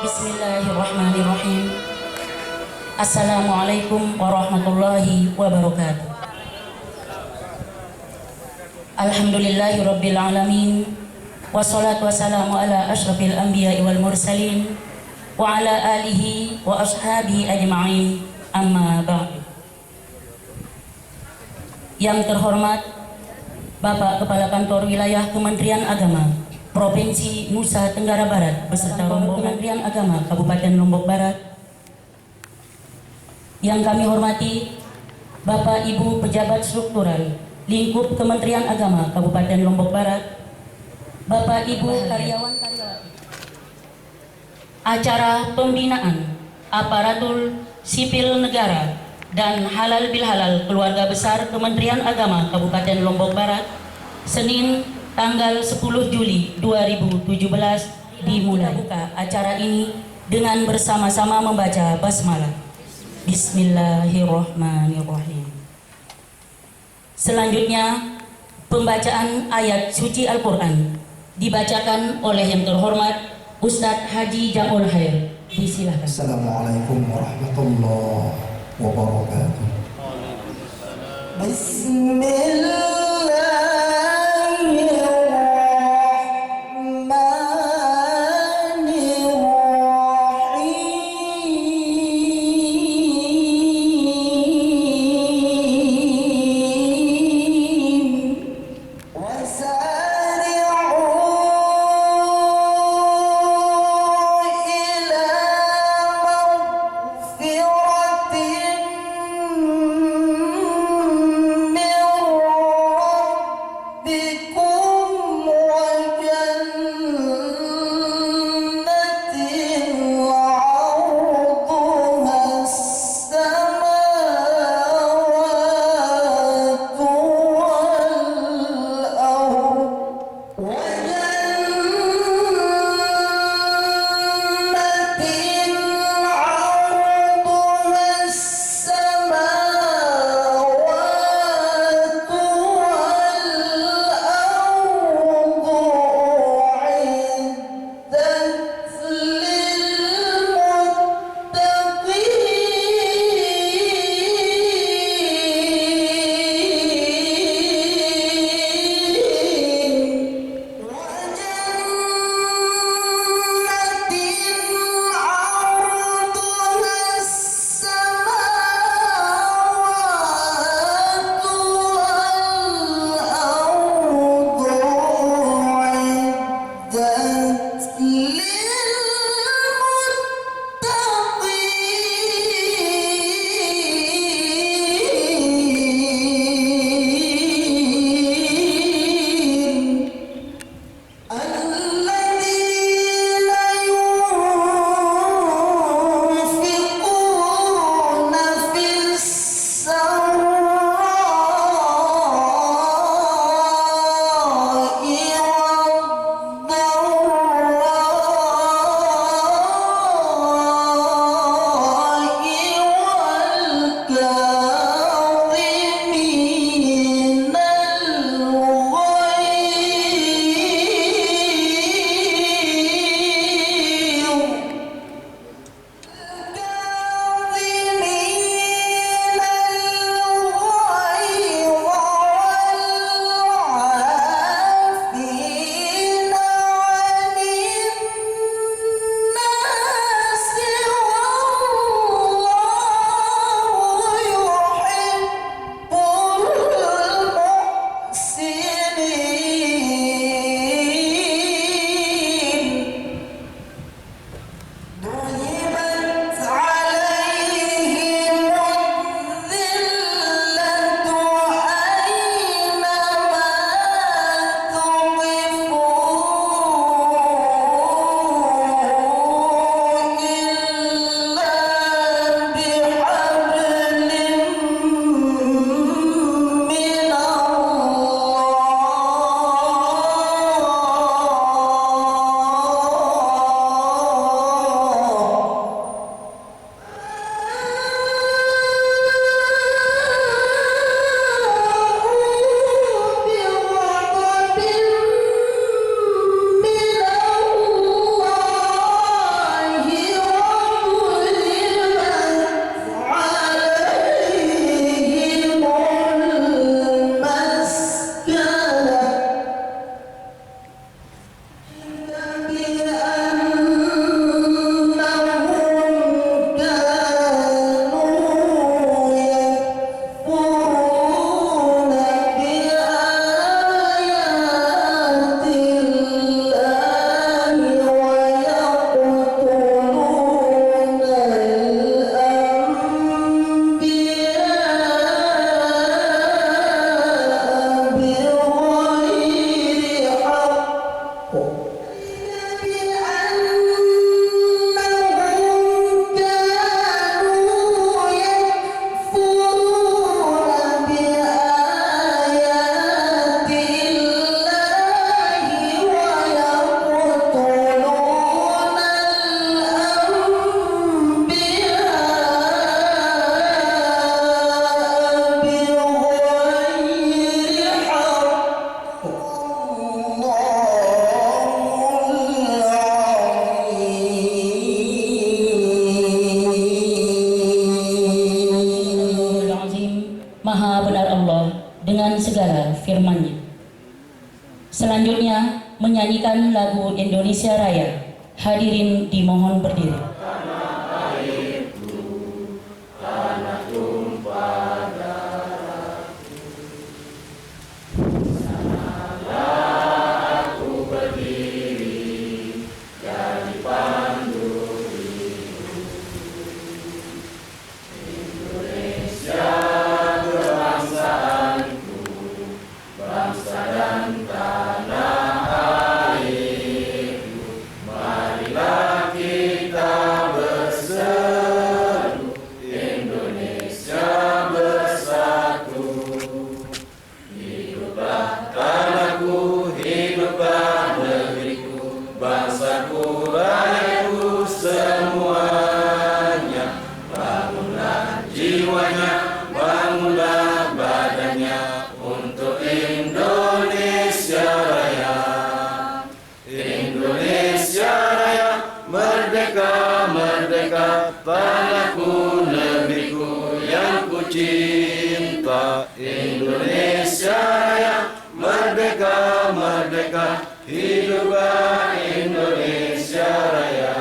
Bismillahirrahmanirrahim. Assalamualaikum warahmatullahi wabarakatuh. Alhamdulillahirabbil alamin. Wassalatu wassalamu ala asyrafil anbiya'i wal mursalin wa ala alihi wa ashabihi ajma'in. Amma ba'du. Yang terhormat Bapak Kepala Kantor Wilayah Kementerian Agama Provinsi Nusa Tenggara Barat beserta rombongan Kementerian Agama Kabupaten Lombok Barat. Yang kami hormati Bapak Ibu pejabat struktural lingkup Kementerian Agama Kabupaten Lombok Barat, Bapak Ibu karyawan-karyawati acara pembinaan aparatur sipil negara dan halal bil halal keluarga besar Kementerian Agama Kabupaten Lombok Barat, Senin tanggal 10 Juli 2017 dimulai. Buka acara ini dengan bersama-sama membaca basmalah. Bismillahirrahmanirrahim. Selanjutnya pembacaan ayat suci Al-Quran dibacakan oleh yang terhormat Ustadz Haji Jamul Khair. Disilakan. Assalamualaikum warahmatullahi wabarakatuh. Bismillahirrahmanirrahim. firman-Nya. Selanjutnya menyanyikan lagu Indonesia Raya. Hadirin dimohon berdiri. Tanahku, negeriku yang ku cinta. Indonesia Raya, merdeka, merdeka, hiduplah Indonesia Raya.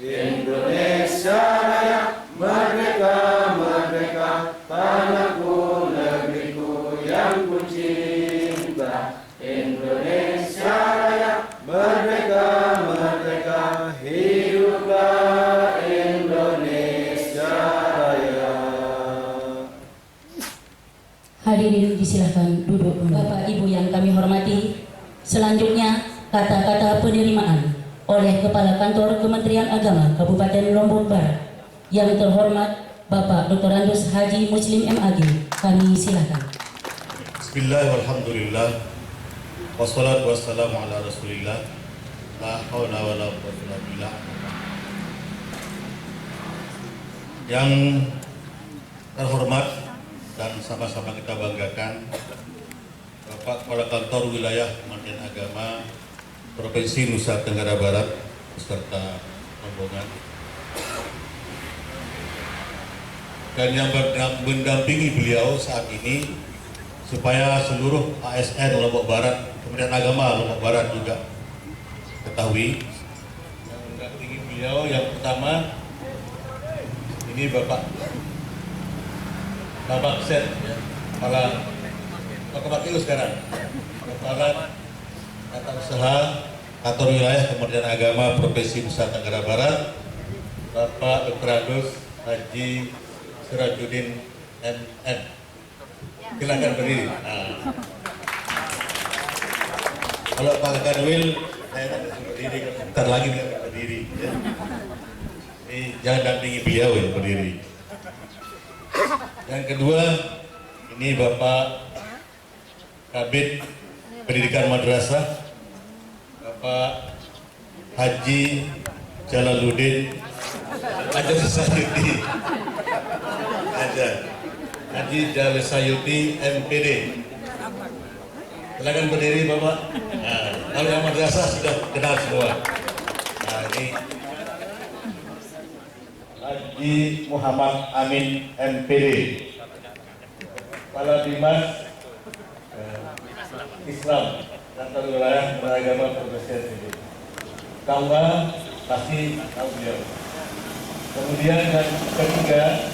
Indonesia Raya, merdeka, merdeka, tanahku, negeriku yang ku cinta. Indonesia Raya, merdeka, merdeka, hiduplah Indonesia Raya. Hadirin disilahkan duduk. Bapak Ibu yang kami hormati, selanjutnya kata-kata penerimaan oleh Kepala Kantor Kementerian Agama Kabupaten Lombok Barat yang terhormat Bapak Dr. Andos Haji Muslim MAG. Kami silakan. Bismillah walhamdulillah wassalatu wassalamu ala rasulillah la hawla wa la quwwata illa billah. Yang terhormat dan sama-sama kita banggakan Bapak Kepala Kantor Wilayah Kementerian Agama Provinsi Nusa Tenggara Barat beserta rombongan, dan yang mendampingi beliau saat ini supaya seluruh ASN Lombok Barat, Kementerian Agama Lombok Barat juga ketahui. Yang mendampingi beliau yang pertama ini Bapak Set, ya, Kepala Kepala sekarang, Kepala Tata Usaha Kantor Wilayah Kementerian Agama Provinsi Nusa Tenggara Barat, Bapak Dr. Andos Haji Sirajuddin MN. Silakan berdiri. Nah. Kalau Pak Kanwil, saya tak bisa berdiri, bentar lagi dia akan berdiri. Ya. Ini jangan dampingi beliau yang berdiri. Yang kedua, ini Bapak Kabid Pendidikan Madrasah, Bapak Haji Jalaluddin Haji Jalisayuti MPD. Silakan berdiri Bapak. Nah, kalau yang madrasah sudah kenal semua. Nah, ini Haji Muhammad Amin MPD, Kepala Dinas Islam Kantor Wilayah Beragama Provinsi NTB. Kaula pasti tahu beliau. Kemudian yang ketiga,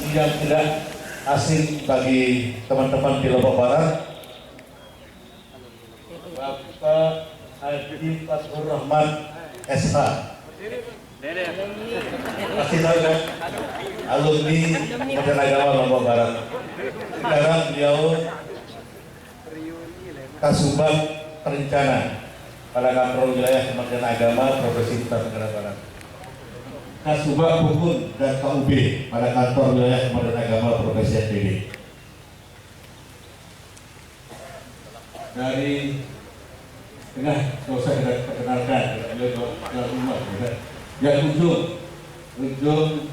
ini yang tidak asing bagi teman-teman di Lombok Barat, Bapak Haji Fathur Rahman SH. Pasti tahu kan? Alumni Kementerian Agama Lombok Barat. Sekarang beliau Kasubag Perencana pada Kantor Wilayah Kementerian Agama Provinsi Nusa Tenggara Barat. Kasubag Hukum dan KUB pada Kantor Wilayah Kementerian Agama Provinsi NTB. Dari tengah, tidak usah kita perkenalkan, beliau dalam rumah. Yang ujung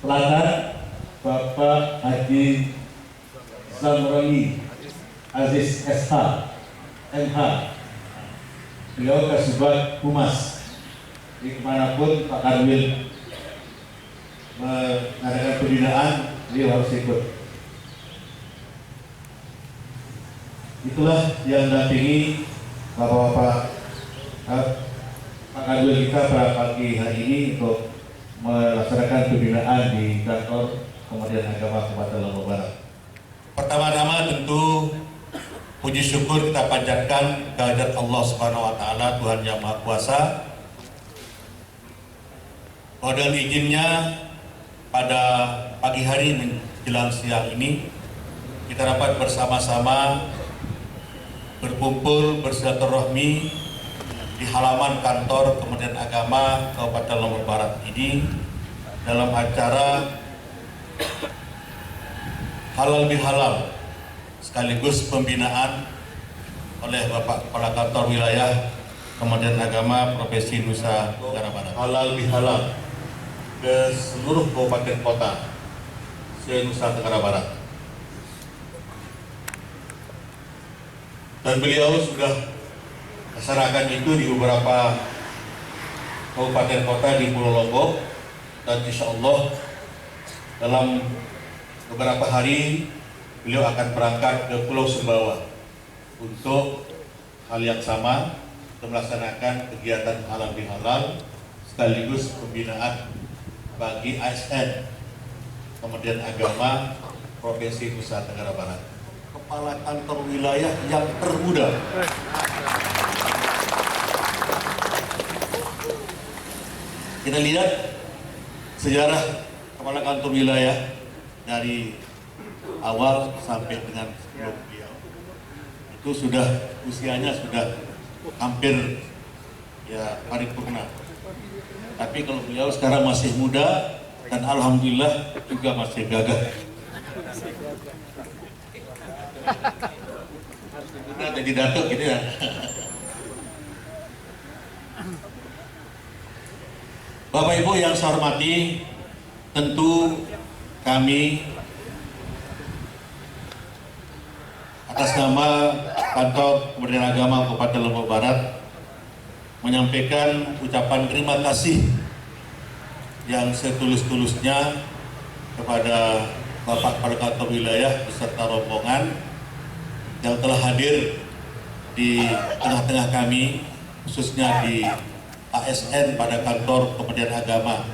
pelana Bapak Haji Samroni Aziz SH MH. Beliau Kasubag Humas. Di kemanapun Pak Karwil mengadakan pembinaan, beliau harus ikut. itulah yang dampingi Bapak-bapak Pak Kadul kita pada pagi hari ini untuk melaksanakan pembinaan di kantor Kementerian Agama Kabupaten Lombok Barat. Pertama-tama tentu puji syukur kita panjatkan kehadirat Allah Subhanahu wa taala, Tuhan yang Maha Kuasa. Dengan izinnya pada pagi hari menjelang siang ini kita dapat bersama-sama berkumpul bersilaturahmi di halaman kantor Kementerian Agama Kabupaten Lombok Barat ini dalam acara halal bihalal sekaligus pembinaan oleh Bapak Kepala Kantor Wilayah Kementerian Agama Provinsi Nusa Tenggara Barat. Halal bihalal ke seluruh kabupaten kota se-Nusa Tenggara Barat. Dan beliau sudah masyarakat itu di beberapa kabupaten kota di Pulau Lombok, dan insya Allah dalam beberapa hari beliau akan berangkat ke Pulau Sumbawa untuk hal yang sama, untuk melaksanakan kegiatan halal bihalal sekaligus pembinaan bagi ASN Kementerian Agama Provinsi Nusa Tenggara Barat, kepala kantor wilayah yang termuda. Kita lihat sejarah kepala kantor wilayah dari awal sampai dengan sebelum beliau. Itu sudah usianya sudah hampir ya paripurna. Tapi kalau beliau sekarang masih muda dan alhamdulillah juga masih gagah. Udah jadi datuk gitu ya. Bapak Ibu yang saya hormati, tentu kami atas nama Kantor Kementerian Agama Kabupaten Lombok Barat menyampaikan ucapan terima kasih yang setulus-tulusnya kepada Bapak Kepala Kantor Wilayah beserta rombongan yang telah hadir di tengah-tengah kami, khususnya di ASN pada kantor Kementerian Agama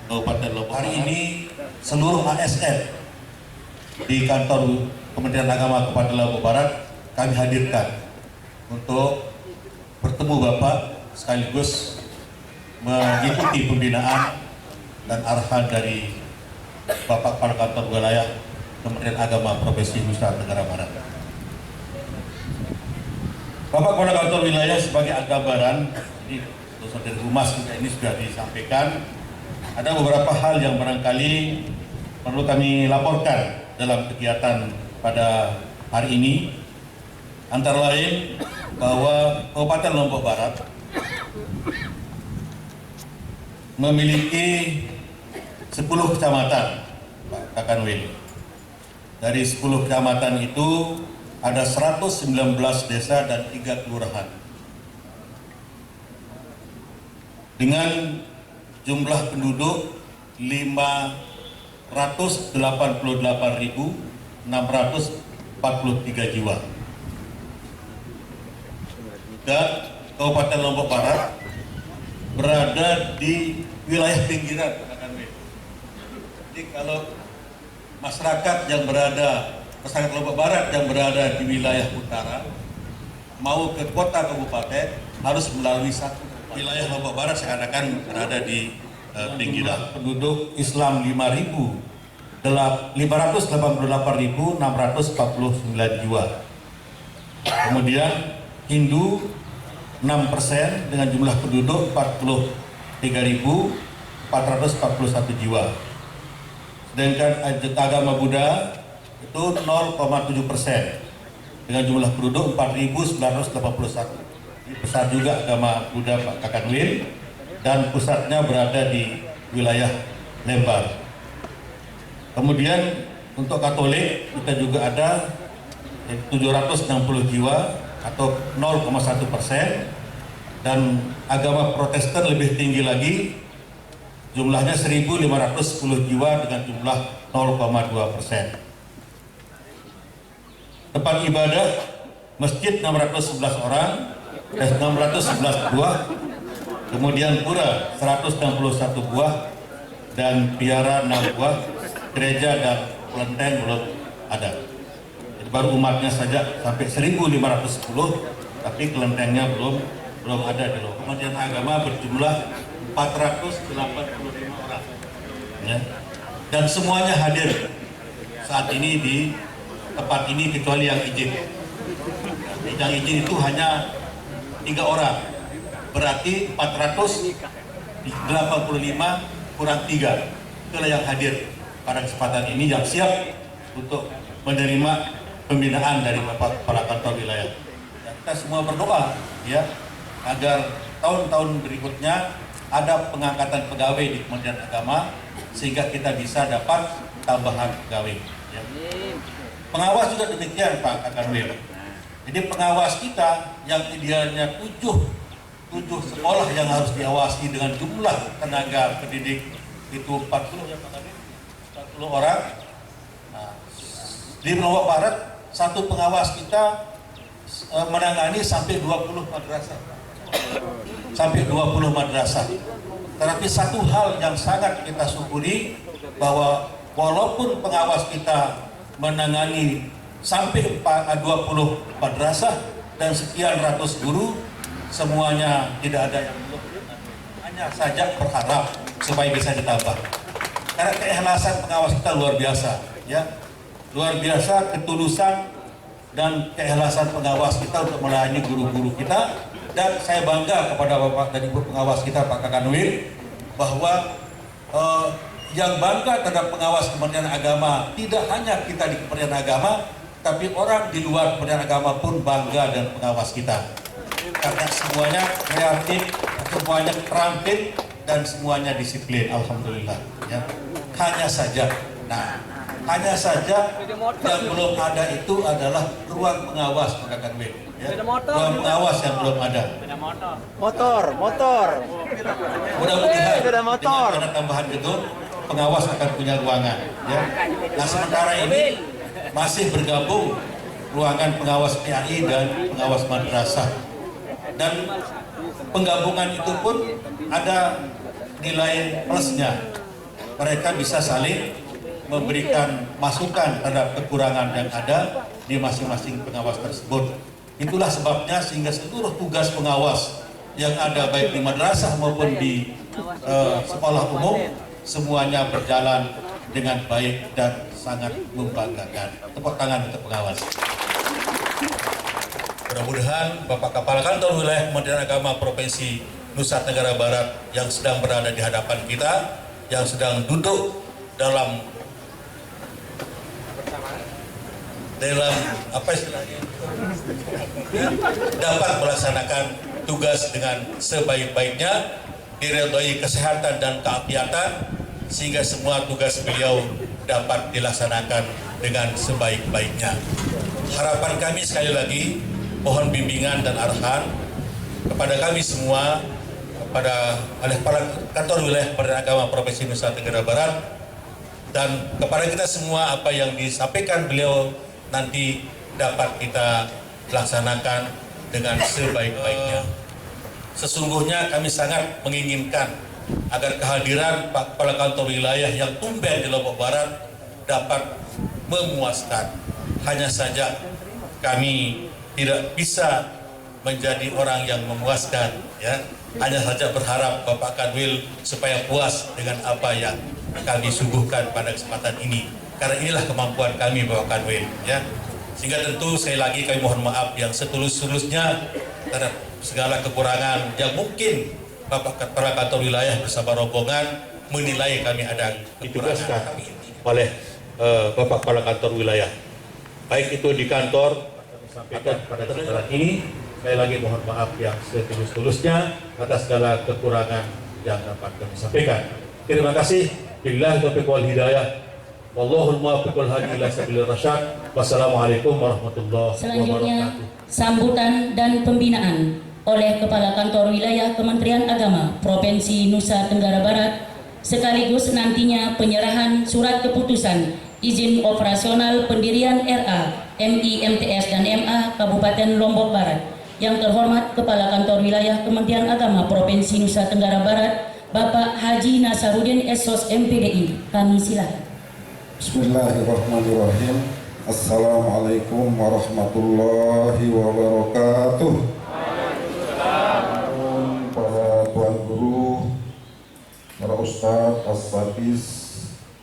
Kabupaten Lombok. Hari ini seluruh ASN di kantor Kementerian Agama Kabupaten Lombok Barat kami hadirkan untuk bertemu Bapak sekaligus mengikuti pembinaan dan arahan dari Bapak Kepala Kantor Wilayah Kementerian Agama Provinsi Nusa Tenggara Barat. Bapak Kepala Kantor Wilayah sebagai gambaran, dari Humas juga ini sudah disampaikan, ada beberapa hal yang barangkali perlu kami laporkan dalam kegiatan pada hari ini. Antara lain bahwa Kabupaten Lombok Barat memiliki 10 kecamatan, Pak Kakanwil. Dari 10 kecamatan itu ada 119 desa dan 3 kelurahan. Dengan jumlah penduduk 588.643 jiwa. Dan Kabupaten Lombok Barat berada di wilayah pinggiran. Jadi kalau masyarakat Lombok Barat yang berada di wilayah utara mau ke kota kabupaten harus melalui satu wilayah Lombok Barat seakan-akan berada di pinggiran. Penduduk Islam 588.649 jiwa. Kemudian Hindu 6% dengan jumlah penduduk 43.441 jiwa. Sedangkan agama Buddha itu 0,7% dengan jumlah penduduk 4.981. Besar juga agama Buddha Pak Kakanwil dan pusatnya berada di wilayah Lembar. Kemudian untuk Katolik kita juga ada 760 jiwa atau 0,1%, dan agama Protestan lebih tinggi lagi, jumlahnya 1.510 jiwa dengan jumlah 0,2%. Tempat ibadah masjid 611 orang, 611 buah, kemudian pura 161 buah, dan biara 6 buah, gereja dan kelenteng belum ada. Jadi baru umatnya saja sampai 1.510, tapi kelentengnya belum ada di loh. Kementerian Agama berjumlah 485 orang, ya. Dan semuanya hadir saat ini di tempat ini kecuali yang izin. Yang izin itu hanya 3 orang, berarti 485 kurang 3. Itulah yang hadir pada kesempatan ini yang siap untuk menerima pembinaan dari Bapak Kepala Kantor Wilayah. Dan kita semua berdoa ya agar tahun-tahun berikutnya ada pengangkatan pegawai di Kementerian Agama sehingga kita bisa dapat tambahan pegawai. Ya. Pengawas juga demikian Pak Kakanwil. Jadi pengawas kita yang idealnya 7 sekolah yang harus diawasi dengan jumlah tenaga pendidik itu 40 ya Pak Kakanwil, 40 orang. Nah, di Lombok Barat satu pengawas kita menangani sampai 20 madrasah. Sampai 20 madrasah. Tetapi satu hal yang sangat kita syukuri bahwa walaupun pengawas kita menangani sampai 20 madrasah dan sekian ratus guru, semuanya tidak ada yang belum. Hanya saja berharap supaya bisa ditambah. Karena keikhlasan pengawas kita luar biasa, ya, luar biasa ketulusan dan keikhlasan pengawas kita untuk melayani guru-guru kita. Dan saya bangga kepada Bapak dan Ibu pengawas kita Pak Kakanwil bahwa yang bangga terhadap pengawas Kementerian Agama tidak hanya kita di Kementerian Agama, tapi orang di luar Kementerian Agama pun bangga dengan pengawas kita karena semuanya kreatif, semuanya terampil dan semuanya disiplin. Alhamdulillah ya. Hanya saja yang belum ada itu adalah ruang pengawas Pak Kakanwil ya. Ruang pengawas yang belum ada. Motor. Mudah-mudahan dengan ada tambahan gedung pengawas akan punya ruangan ya. Nah sementara ini masih bergabung ruangan pengawas PAI dan pengawas madrasah, dan penggabungan itu pun ada nilai plusnya. Mereka bisa saling memberikan masukan terhadap kekurangan yang ada di masing-masing pengawas tersebut. Itulah sebabnya sehingga seluruh tugas pengawas yang ada baik di madrasah maupun di sekolah umum semuanya berjalan dengan baik dan sangat membanggakan. Tepuk tangan untuk pengawas. Mudah-mudahan Bapak Kepala Kantor Wilayah Kementerian Agama Provinsi Nusa Tenggara Barat yang sedang berada di hadapan kita, yang sedang duduk dalam apa istilahnya, dapat melaksanakan tugas dengan sebaik-baiknya, diridhoi kesehatan dan keapiatan, sehingga semua tugas beliau dapat dilaksanakan dengan sebaik-baiknya. Harapan kami sekali lagi, mohon bimbingan dan arahan kepada kami semua, kepada Kepala Kantor Wilayah Kementerian Agama Provinsi Nusa Tenggara Barat, dan kepada kita semua apa yang disampaikan beliau nanti dapat kita laksanakan dengan sebaik-baiknya. Sesungguhnya kami sangat menginginkan agar kehadiran Pak Kepala Kantor Wilayah yang tumben di Lombok Barat dapat memuaskan. Hanya saja kami tidak bisa menjadi orang yang memuaskan, ya. Hanya saja berharap Bapak Kanwil supaya puas dengan apa yang kami suguhkan pada kesempatan ini. Karena inilah kemampuan kami Bapak Kanwil, ya. Sehingga tentu sekali lagi kami mohon maaf yang setulus-tulusnya terhadap segala kekurangan yang mungkin Bapak Kepala Kantor Wilayah bersama rombongan menilai kami ada kekurangan oleh Bapak Kepala Kantor Wilayah. Baik itu di kantor atau pada kesempatan ini, sekali lagi mohon maaf yang setulus-tulusnya atas segala kekurangan yang dapat kami sampaikan. Terima kasih. Billahi taufiq wal hidayah. Wallahul muwaffiq wal hadi ila sabilir rasyad. Wassalamualaikum warahmatullahi Selanjutnya, wabarakatuh. sambutan dan pembinaan oleh Kepala Kantor Wilayah Kementerian Agama Provinsi Nusa Tenggara Barat, sekaligus nantinya penyerahan surat keputusan izin operasional pendirian RA MI, MTS, dan MA Kabupaten Lombok Barat. Yang terhormat Kepala Kantor Wilayah Kementerian Agama Provinsi Nusa Tenggara Barat, Bapak Haji Nasaruddin Esos MPDI. Kami silakan. Bismillahirrahmanirrahim. Assalamualaikum warahmatullahi wabarakatuh. Para tuan guru, para ustadz, asatidz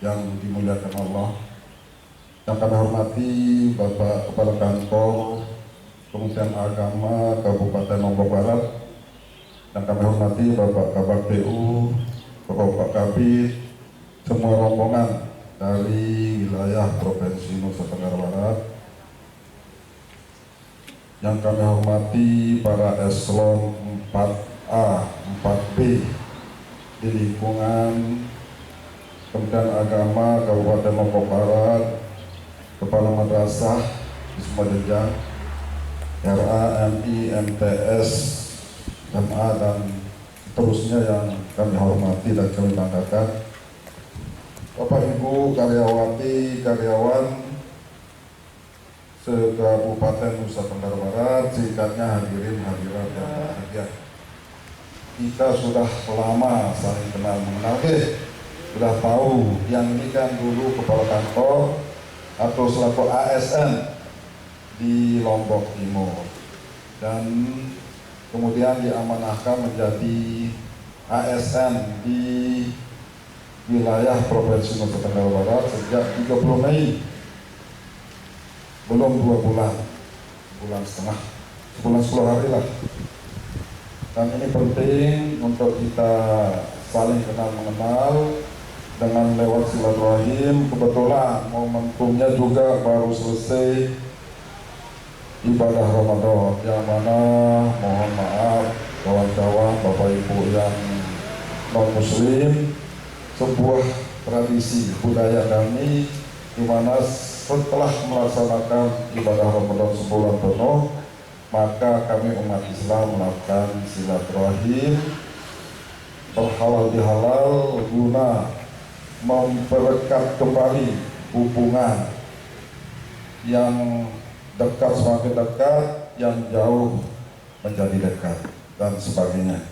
yang dimuliakan Allah, yang kami hormati Bapak Kepala Kantor Kementerian Agama Kabupaten Lombok Barat, yang kami hormati Bapak Kabak PU, Bapak Kabid, semua rombongan dari wilayah Provinsi Nusa Tenggara Barat, yang kami hormati para eselon 4A, 4B di lingkungan Kementerian Agama Kabupaten Lombok Barat, Kepala Madrasah di semua jenjang, RA, MI, MTS, MA, dan seterusnya yang kami hormati dan kami banggakan. Bapak Ibu karyawati, karyawan se-Kabupaten Nusa Tenggara Barat, singkatnya hadirin hadirat yang berbahagia. Kita sudah lama saling kenal mengenal, sudah tahu yang ini kan dulu kepala kantor atau selaku ASN di Lombok Timur, dan kemudian diamanahkan menjadi ASN di wilayah Provinsi Nusa Tenggara Barat sejak 30 Mei, belum 2 bulan, bulan setengah, sebulan 10 hari lah. Dan ini penting untuk kita saling kenal mengenal dengan lewat silaturahim. Kebetulan momentumnya juga baru selesai ibadah Ramadan, yang mana mohon maaf kawan-kawan, Bapak Ibu yang non Muslim, sebuah tradisi budaya kami di mana setelah melaksanakan ibadah Ramadan sebulan penuh, maka kami umat Islam melakukan silaturahim berhalal bihalal guna memperekat kembali hubungan yang dekat semakin dekat, yang jauh menjadi dekat, dan sebagainya.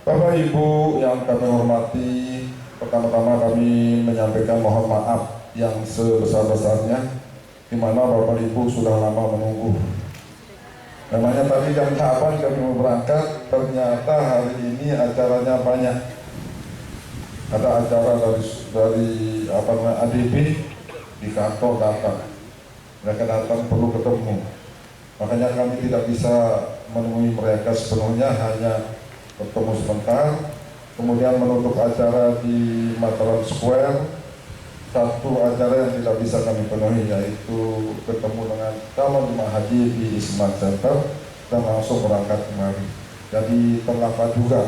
Bapak Ibu yang kami hormati, pertama-tama kami menyampaikan mohon maaf yang sebesar-besarnya, di mana Bapak Ibu sudah lama menunggu. Memangnya tadi jam 8 kami mau berangkat, ternyata hari ini acaranya banyak. Ada acara dari ADB di kantor datang. Mereka datang perlu ketemu, makanya kami tidak bisa menemui mereka sepenuhnya, hanya bertemu sebentar, kemudian menutup acara di Mataram Square. Satu acara yang tidak bisa kami penuhi, yaitu ketemu dengan calon jemaah haji di Isman Center dan langsung berangkat kemari. Jadi terlambat juga.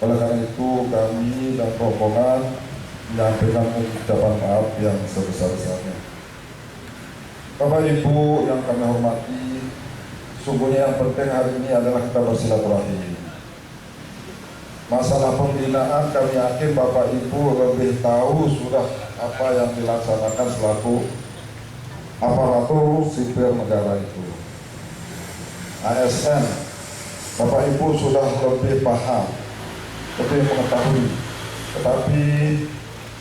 Oleh karena itu kami dan rombongan menyampaikan ucapan maaf yang sebesar-besarnya. Bapak Ibu yang kami hormati, sungguhnya yang penting hari ini adalah kita bersilaturahim. Masalah pembinaan kami yakin Bapak Ibu lebih tahu sudah apa yang dilaksanakan selaku aparatur sipil negara itu. ASN, Bapak Ibu sudah lebih paham, lebih mengetahui. Tetapi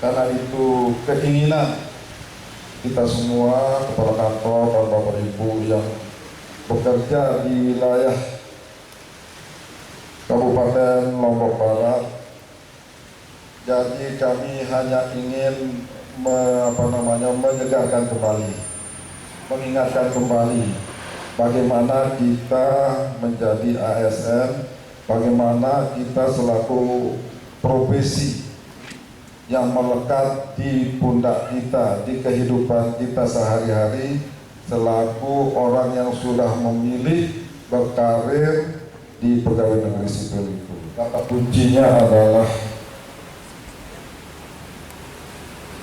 karena itu keinginan kita semua, kepala kantor dan Bapak Ibu yang bekerja di wilayah Kabupaten Lombok Barat, jadi kami hanya ingin menyegarkan kembali, mengingatkan kembali bagaimana kita menjadi ASN, bagaimana kita selaku profesi yang melekat di pundak kita, di kehidupan kita sehari-hari selaku orang yang sudah memilih berkarir di pegawai negeri sipil itu. Kata kuncinya adalah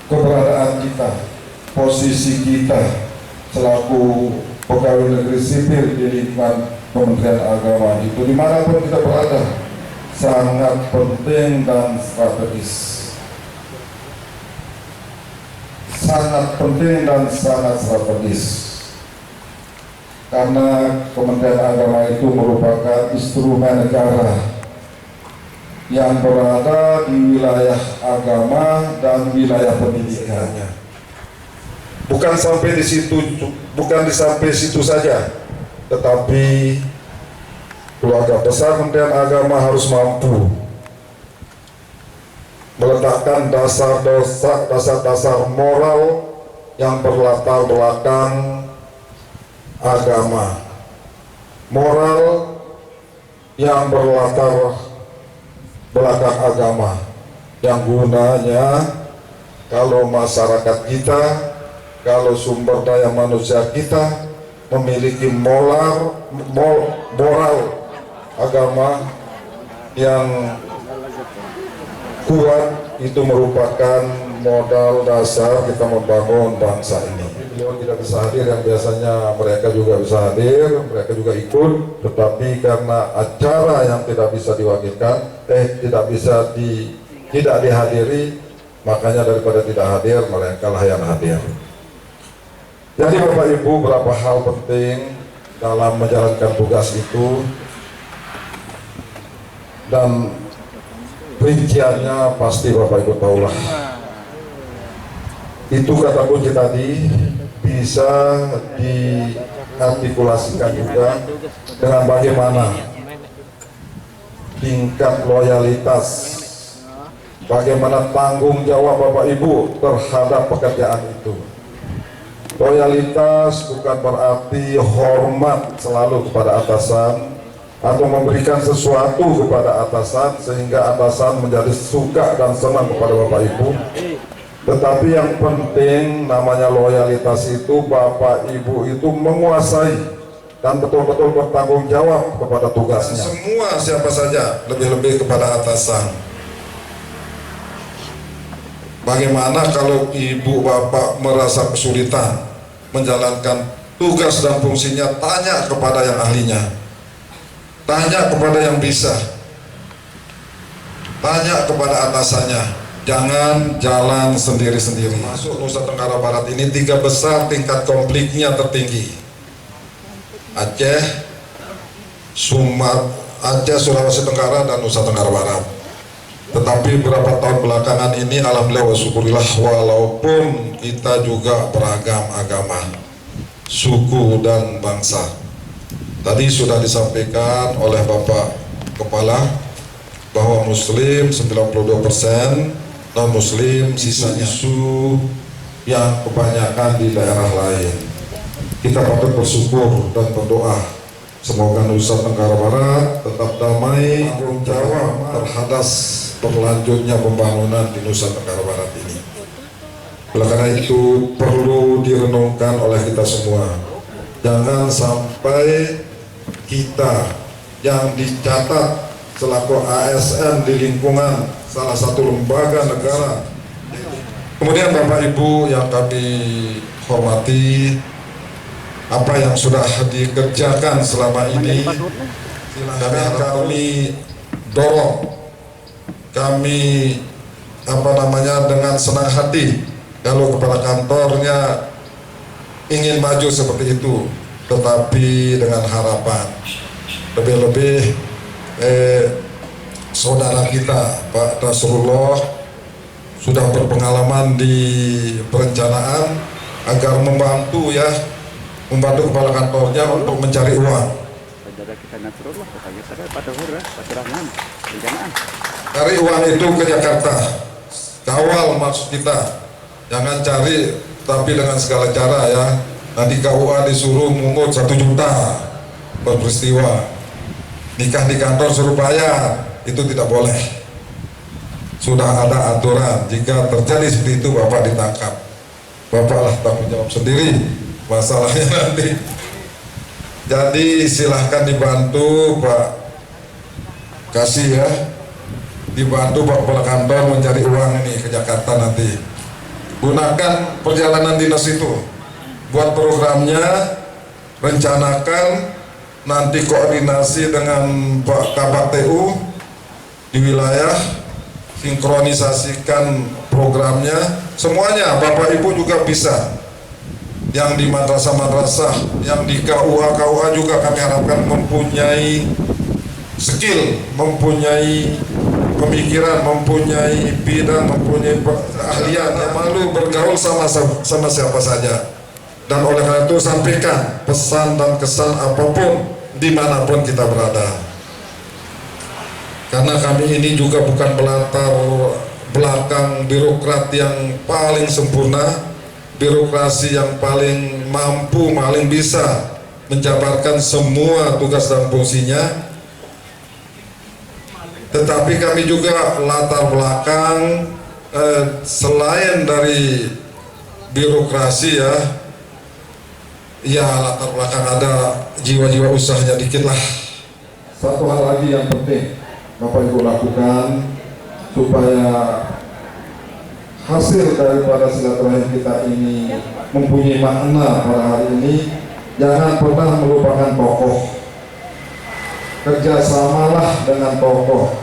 keberadaan kita, posisi kita selaku pegawai negeri sipil di lingkungan Kementerian Agama itu, dimanapun kita berada, sangat penting dan strategis. Sangat penting dan sangat strategis. karena Kementerian Agama itu merupakan instrumen negara yang berada di wilayah agama dan wilayah pendidikannya. Bukan sampai di situ saja, tetapi keluarga besar Kementerian Agama harus mampu meletakkan dasar moral yang berlatar belakang agama, moral yang berlatar belakang agama, yang gunanya kalau masyarakat kita, kalau sumber daya manusia kita memiliki moral agama yang kuat, itu merupakan modal dasar kita membangun bangsa ini. Beliau tidak bisa hadir, yang biasanya mereka juga bisa hadir, mereka juga ikut, tetapi karena acara yang tidak bisa diwakilkan, tidak dihadiri, makanya daripada tidak hadir, mereka lah yang hadir. Jadi Bapak Ibu, beberapa hal penting dalam menjalankan tugas itu, dan rinciannya pasti Bapak Ibu tahulah. Itu kata kunci tadi bisa diartikulasikan juga dengan bagaimana tingkat loyalitas, bagaimana tanggung jawab Bapak Ibu terhadap pekerjaan itu. Loyalitas bukan berarti hormat selalu kepada atasan atau memberikan sesuatu kepada atasan sehingga atasan menjadi suka dan senang kepada Bapak Ibu. Tetapi yang penting namanya loyalitas itu Bapak Ibu itu menguasai dan betul-betul bertanggung jawab kepada tugasnya. Semua siapa saja, lebih-lebih kepada atasan. Bagaimana kalau ibu bapak merasa kesulitan menjalankan tugas dan fungsinya, tanya kepada yang ahlinya, tanya kepada yang bisa, tanya kepada atasannya, jangan jalan sendiri-sendiri. Masuk Nusa Tenggara Barat ini 3 besar tingkat konfliknya tertinggi: Aceh, Sulawesi Tenggara, dan Nusa Tenggara Barat. Tetapi beberapa tahun belakangan ini alhamdulillah wa syukurillah, walaupun kita juga beragam agama, suku dan bangsa. Tadi sudah disampaikan oleh Bapak Kepala bahwa Muslim 92%, non Muslim sisanya isu yang kebanyakan di daerah lain. Kita patut bersyukur dan berdoa semoga Nusa Tenggara Barat tetap damai, tanggung jawab terhadap berlanjutnya pembangunan di Nusa Tenggara Barat ini. Oleh karena itu perlu direnungkan oleh kita semua. Jangan sampai kita yang dicatat selaku ASN di lingkungan salah satu lembaga negara. Kemudian Bapak Ibu yang kami hormati, apa yang sudah dikerjakan selama ini silakan kami dorong, kami dengan senang hati kalau kepala kantornya ingin maju seperti itu, tetapi dengan harapan lebih-lebih saudara kita Pak Nasrullah sudah berpengalaman di perencanaan agar membantu kepala kantornya untuk mencari uang. Cari uang itu ke Jakarta, kawal maksud kita, jangan cari tapi dengan segala cara ya. Nanti KUA disuruh mungut 1 juta per peristiwa, nikah di kantor suruh bayar, itu tidak boleh. Sudah ada aturan, jika terjadi seperti itu Bapak ditangkap, Bapaklah tanggung jawab sendiri masalahnya nanti. Jadi silahkan dibantu Pak, kasih ya, dibantu Pak Kepala Kantor mencari uang ini ke Jakarta nanti. Gunakan perjalanan dinas itu buat programnya, rencanakan, nanti koordinasi dengan Pak Kabak TU di wilayah, sinkronisasikan programnya, semuanya Bapak Ibu juga bisa yang di madrasah-madrasah, yang di KUA juga kami harapkan mempunyai skill, mempunyai pemikiran, mempunyai bidang, mempunyai keahlian yang malu bergaul sama siapa saja. Dan oleh karena itu sampaikan pesan dan kesan apapun dimanapun kita berada. Karena kami ini juga bukan latar belakang birokrat yang paling sempurna, birokrasi yang paling mampu, paling bisa menjabarkan semua tugas dan fungsinya. Tetapi kami juga latar belakang selain dari birokrasi ya latar belakang ada jiwa-jiwa usahanya dikit lah. Satu hal lagi yang penting Bapak Ibu lakukan supaya hasil daripada silaturahim kita ini mempunyai makna pada hari ini, jangan pernah melupakan tokoh. Kerjasamalah dengan tokoh,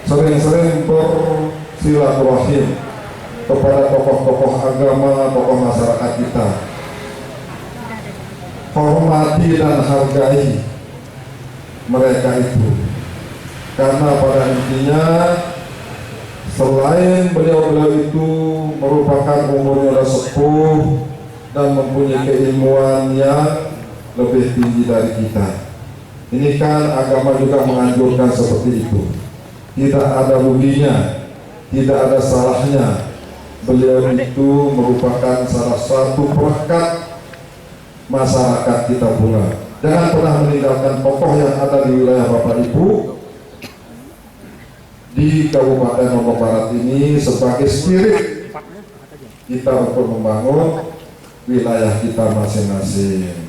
sering-sering bersilaturahim kepada tokoh-tokoh agama, tokoh masyarakat kita. Hormati dan hargai mereka itu, karena pada intinya selain beliau-beliau itu merupakan umurnya sudah sepuh dan mempunyai keilmuan yang lebih tinggi dari kita. Ini kan agama juga menganjurkan seperti itu. Tidak ada ruginya, tidak ada salahnya. Beliau itu merupakan salah satu perekat masyarakat kita pula. Jangan pernah meninggalkan tokoh yang ada di wilayah Bapak Ibu di Kabupaten Lombok Barat ini sebagai spirit kita untuk membangun wilayah kita masing-masing.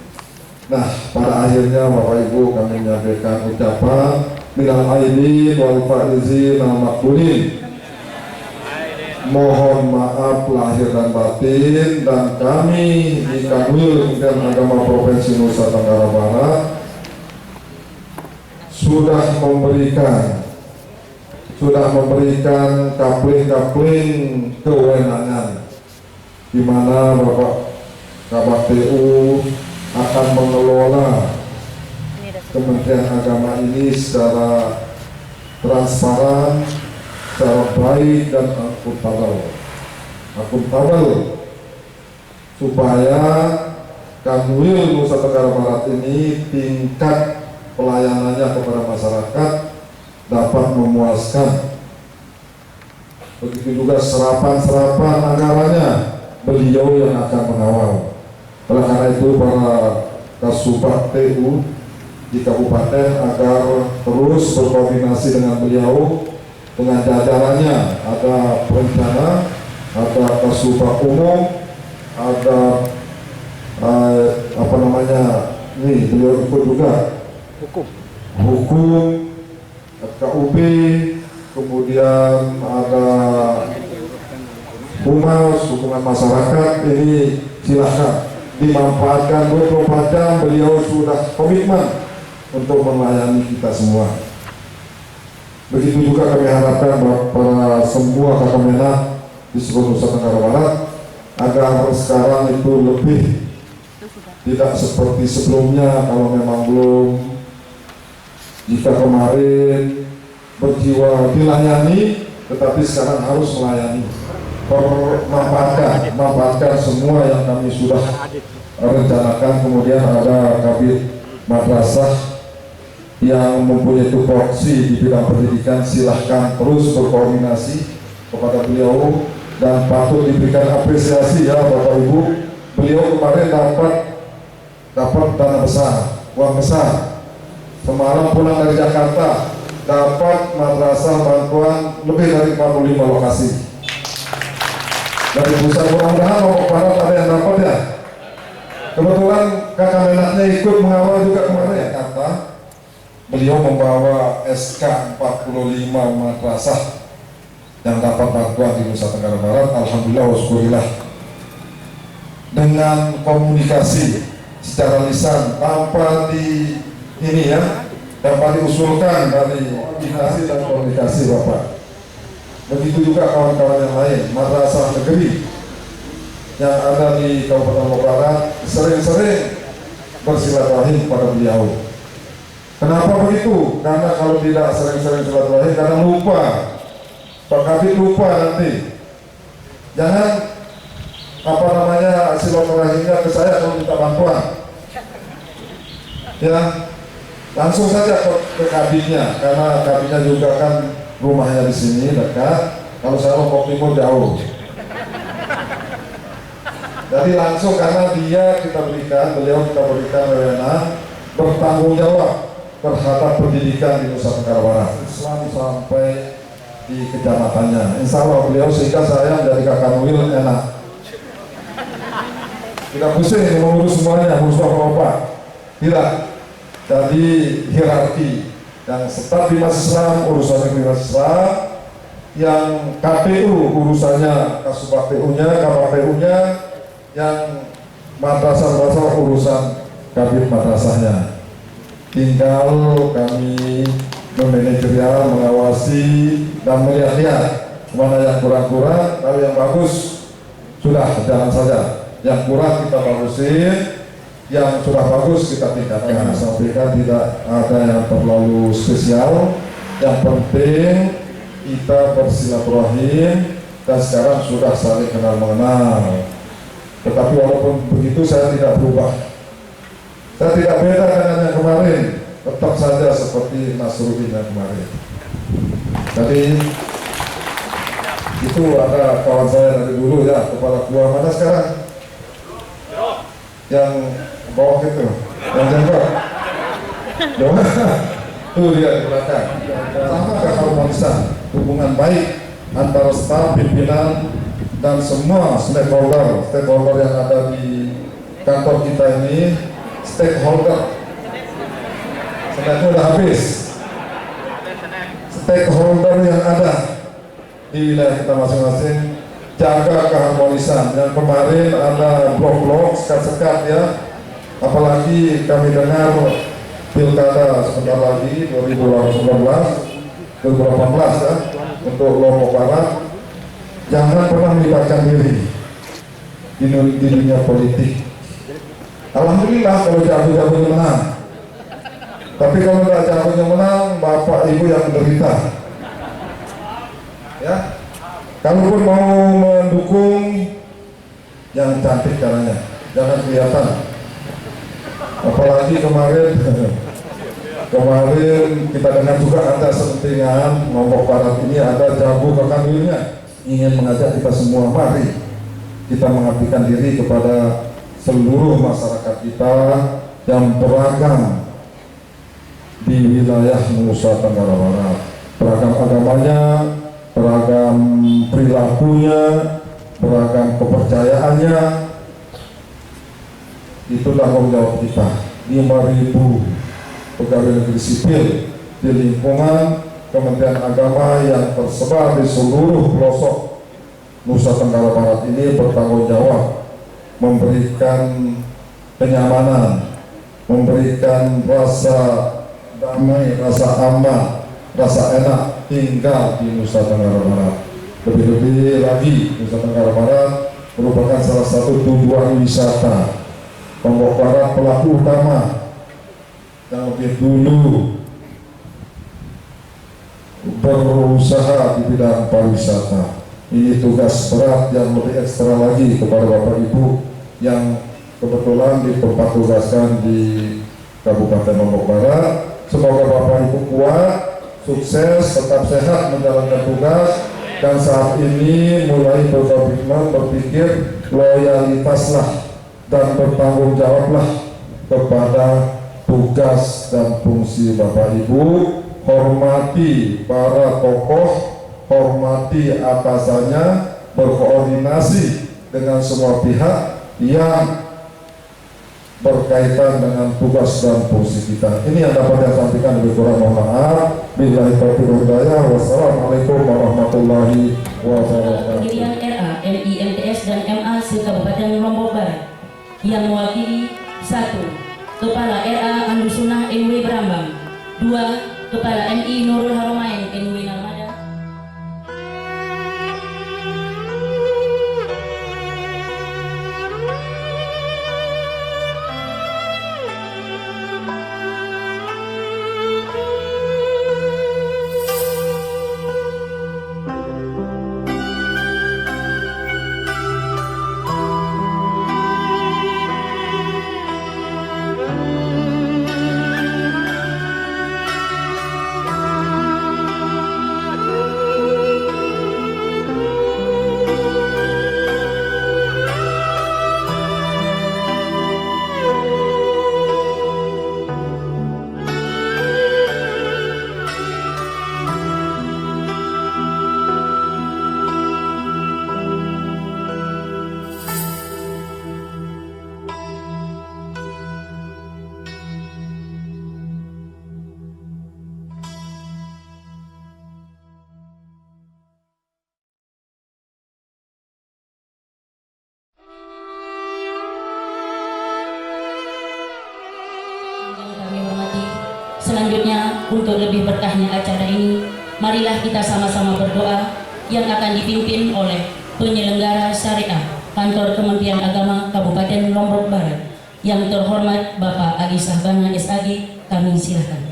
Nah, pada akhirnya Bapak Ibu kami menyampaikan ucapan minal aidin wal faizin wal maqbulin. Mohon maaf lahir dan batin, dan kami di Kanwil Kementerian Agama Provinsi Nusa Tenggara Barat sudah memberikan kapling-kapling kewenangan di mana Bapak Kabak TU akan mengelola Kementerian Agama ini secara transparan, secara baik dan akuntabel supaya Kanwil Nusa Tenggara Barat ini tingkat pelayanannya kepada masyarakat dapat memuaskan. Begitu juga serapan anggarannya beliau yang akan mengawal. Oleh karena itu para Kasubag TU di kabupaten agar terus berkoordinasi dengan beliau, dengan jajarannya, ada perencana, ada Kasubag umum, ada ini beliau ikut juga hukum, KUB, kemudian ada humas, hubungan masyarakat. Ini silahkan dimanfaatkan 24 jam, beliau sudah komitmen untuk melayani kita semua. Begitu juga kami harapkan para semua Kakamenak di seluruh Nusa Tenggara Barat agar sekarang itu lebih tidak seperti sebelumnya. Kalau memang belum, jika kemarin berjiwa dilayani, tetapi sekarang harus melayani. Memanfaatkan semua yang kami sudah rencanakan. Kemudian ada kabit madrasah yang mempunyai tupoksi di bidang pendidikan, silahkan terus berkoordinasi kepada beliau dan patut diberikan apresiasi ya Bapak Ibu. Beliau kemarin dapat dana besar, uang besar. Semalam pulang dari Jakarta dapat madrasah bantuan lebih dari 45 lokasi. Dari pusat, mudah-mudahan Lombok Barat ada yang dapat ya. Kebetulan Kakamenaknya ikut mengawal juga kemarin ya, kata beliau membawa SK 45 madrasah yang dapat bantuan di Nusa Tenggara Barat. Alhamdulillah waskurillah. Dengan komunikasi secara lisan tanpa di ini ya, tanpa diusulkan dari koordinasi dan komunikasi Bapak. Begitu juga kawan-kawan yang lain, madrasah negeri yang ada di Kabupaten Lombok Barat sering-sering bersilaturahim kepada beliau. Kenapa begitu? Karena kalau tidak sering-sering silaturahim, karena lupa. Pak Kabid lupa nanti. Jangan silaturahimnya ke saya kalau minta bantuan. Ya, langsung saja ke Kabidnya, karena Kabidnya juga kan rumahnya di sini dekat. Kalau saya Lombok Timur jauh. Jadi langsung karena beliau kita berikan wewenang bertanggung jawab terhadap pendidikan di Nusa Tenggara Barat Islam sampai di kecamatannya. Insya Allah beliau sehingga saya menjadi kakak Wil enak. Tidak pusing mengurus semuanya, mengurus bapak-bapak. Tidak. Jadi hierarki yang tetap di Mas Islam, urusannya di Mas Islam, yang KPU urusannya KPU-nya, KPU-nya, yang madrasah urusan kabit madrasahnya. Tinggal kami memanajerial, mengawasi dan melihat-lihat mana yang kurang-kurang, kalau yang bagus sudah jalan saja. Yang kurang kita bagusin, yang sudah bagus kita tingkatkan. Sampaikan tidak ada yang terlalu spesial. Yang penting kita bersilaturahim dan sekarang sudah saling kenal mengenal. Tetapi walaupun begitu saya tidak berubah. Saya tidak beda dengan yang kemarin. Tetap saja seperti Nasruddin yang kemarin. Jadi itu ada kawan saya dari dulu ya, kepala gua mana sekarang? Yang bawah itu, yang jenggot. Tuh dia di belakang. Sama keharmonisan, hubungan baik antara staf, pimpinan, dan semua stakeholder yang ada di kantor kita ini. Stakeholder udah habis. Stakeholder yang ada di wilayah kita masing-masing, jaga keharmonisan. Yang kemarin ada blok-blok, sekat-sekat ya, apalagi kami dengar pilkada sebentar lagi 2018 ya, untuk Lombok Barat. Jangan pernah melibatkan diri di dunia politik. Alhamdulillah kalau jago-jagonya menang. Tapi kalau nggak jagonya menang, bapak ibu yang menderita. Ya, kalaupun mau mendukung, yang cantik caranya, jangan kelihatan. Apalagi kemarin kita dengar juga ada selentingan Lombok Barat ini ada jago kekanwilnya. Ingin mengajak kita semua, mari kita mengabdikan diri kepada seluruh masyarakat kita yang beragam di wilayah Nusa Tenggara Barat, beragam agamanya, beragam perilakunya, beragam kepercayaannya. Itu tanggung jawab kita. 5.000 pegawai negeri sipil di lingkungan Kementerian Agama yang tersebar di seluruh pelosok Nusa Tenggara Barat ini bertanggung jawab memberikan kenyamanan, memberikan rasa damai, rasa aman, rasa enak tinggal di Nusa Tenggara Barat. Lebih-lebih lagi Nusa Tenggara Barat merupakan salah satu tujuan wisata. Lombok Barat pelaku utama yang lebih dulu berusaha di bidang pariwisata. Ini tugas berat yang lebih ekstra lagi kepada Bapak Ibu yang kebetulan dipertugaskan di Kabupaten Lombok Barat. Semoga Bapak Ibu kuat, sukses, tetap sehat menjalankan tugas, dan saat ini mulai berkomitmen berpikir loyalitaslah dan bertanggung jawablah kepada tugas dan fungsi Bapak Ibu. Hormati para tokoh, hormati atasannya, berkoordinasi dengan semua pihak yang berkaitan dengan tugas dan fungsi kita. Ini yang dapat saya sampaikan, lebih kurang mohon maaf. Billahi taufiq wal hidayah. Wassalamualaikum warahmatullahi wabarakatuh. Pendirian RA, MI, MTS, dan MA se-Kabupaten Lombok Barat yang mewakili 1. Kepala RA Andusunah NW Berambang, 2. Kepala MI Nurul Haromain NW Narmada, 3. selanjutnya, untuk lebih berkahnya acara ini, marilah kita sama-sama berdoa yang akan dipimpin oleh penyelenggara syariah Kantor Kementerian Agama Kabupaten Lombok Barat, yang terhormat Bapak Adi Sahbana SAG. Kami silakan.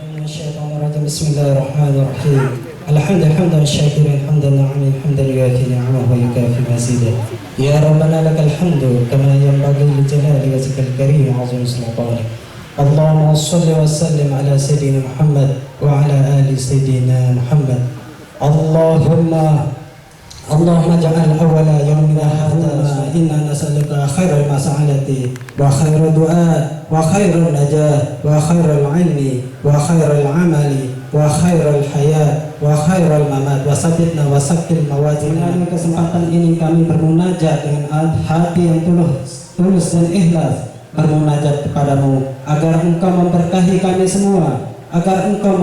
Bismillahirrahmanirrahim. Alhamdulillah syakirin hamdan na'amin hamdan yuati ni'amahu wa yukafi mazidah. Ya Rabbana lakal hamdu kama yanbaghi li jalali wajhikal karim wa 'azimi sultanik. Allahumma shalli wa sallim ala sayyidina Muhammad wa ala ali sayyidina Muhammad. Allahumma ja'al awwala yawmina hadha inna nas'aluka khairal mas'alati wa khairal du'a wa khairal najah wa khairal ilmi wa khairal amali wa khairal hayat wa khairal mamat wa sabitna wa sakil mawazin. Dalam kesempatan ini kami bermunajat dengan hati yang tulus dan ikhlas, bermunajat kepadamu agar engkau memberkahi kami semua, agar engkau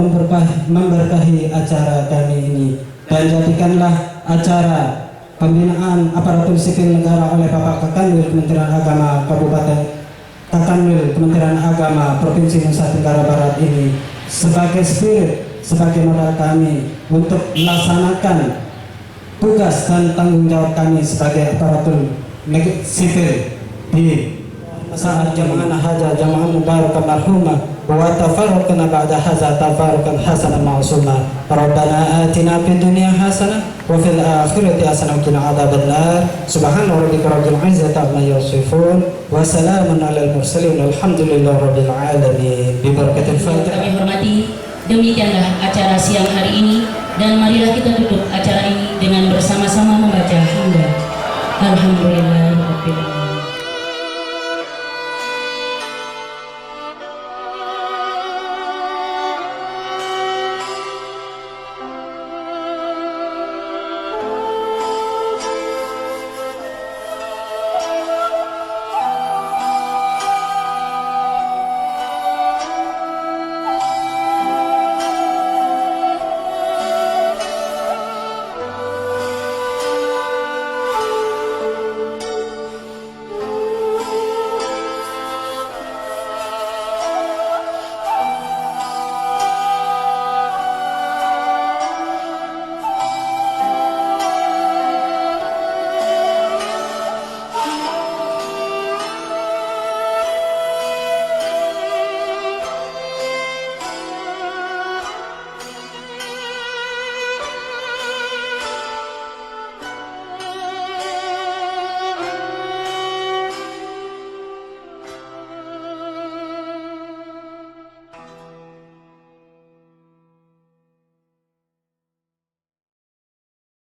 memberkahi acara kami ini, dan jadikanlah acara pembinaan aparatur sipil negara oleh Bapak Kakanwil Kementerian Agama Kabupaten Kakanwil Kementerian Agama Provinsi Nusa Tenggara Barat ini sebagai spirit, sebagai modal kami untuk melaksanakan tugas dan tanggung jawab kami sebagai aparatur sipil di saat jamaah haja jamaah mubarakah marhumah wa tafarraqna ba'da hadza tafarruqan hasanan ma'suma. Rabbana atina fid dunya hasanah wa fil akhirati hasanah wa qina adzabannar. Subhana rabbika rabbil izzati amma yasifun wa salamun alal mursalin walhamdulillahi rabbil alamin. Bi barakatil Fatihah. Kami hormati, demikianlah acara siang hari ini, dan marilah kita tutup acara ini dengan bersama-sama membaca hamdan. Alhamdulillahirabbil alamin.